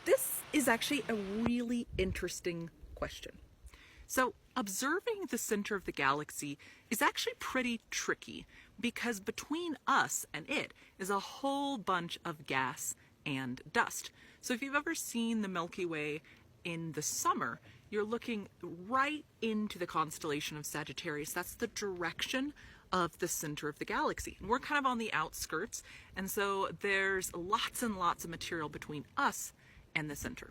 This is actually a really interesting question. So, observing the center of the galaxy is actually pretty tricky because between us and it is a whole bunch of gas and dust. So, if you've ever seen the Milky Way in the summer, you're looking right into the constellation of Sagittarius. That's the direction of the center of the galaxy. And we're kind of on the outskirts, and so there's lots and lots of material between us and the center.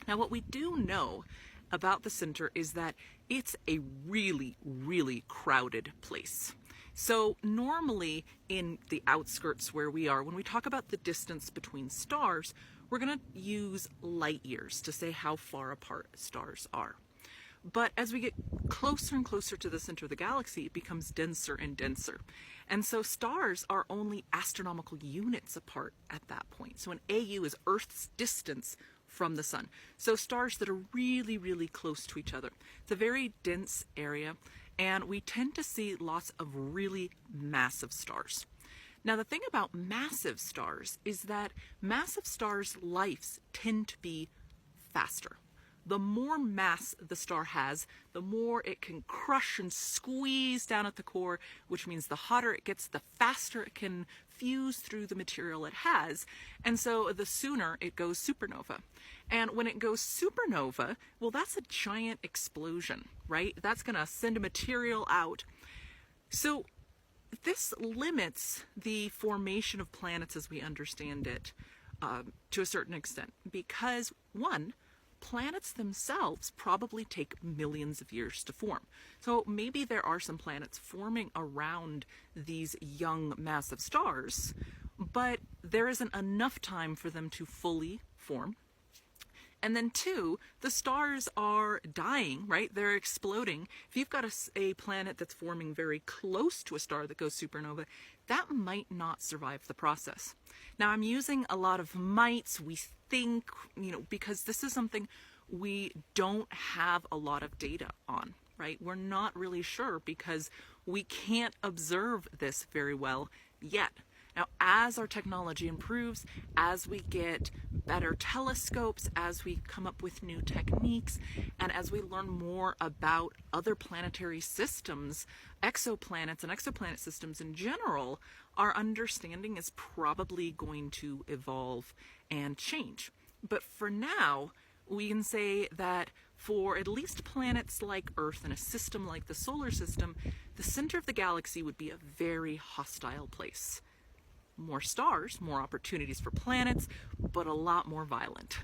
Now, what we do know about the center is that it's a really, really crowded place. So normally in the outskirts where we are, when we talk about the distance between stars, we're going to use light years to say how far apart stars are. But as we get closer and closer to the center of the galaxy, it becomes denser and denser. And so stars are only astronomical units apart at that point. So an AU is Earth's distance from the sun. So stars that are really, really close to each other. It's a very dense area, and we tend to see lots of really massive stars. Now, the thing about massive stars is that massive stars' lives tend to be faster. The more mass the star has, the more it can crush and squeeze down at the core, which means the hotter it gets, the faster it can fuse through the material it has, and so the sooner it goes supernova. And when it goes supernova, well, that's a giant explosion, right? That's going to send a material out. So this limits the formation of planets as we understand it to a certain extent, because one, planets themselves probably take millions of years to form. So maybe there are some planets forming around these young massive stars, but there isn't enough time for them to fully form. And then two, the stars are dying, right? They're exploding. If you've got a planet that's forming very close to a star that goes supernova, that might not survive the process. Now, I'm using a lot of mights, we think, because this is something we don't have a lot of data on, right? We're not really sure because we can't observe this very well yet. Now, as our technology improves, as we get better telescopes, as we come up with new techniques, and as we learn more about other planetary systems, exoplanets and exoplanet systems in general, our understanding is probably going to evolve and change. But for now, we can say that for at least planets like Earth and a system like the solar system, the center of the galaxy would be a very hostile place. More stars, more opportunities for planets, but a lot more violent.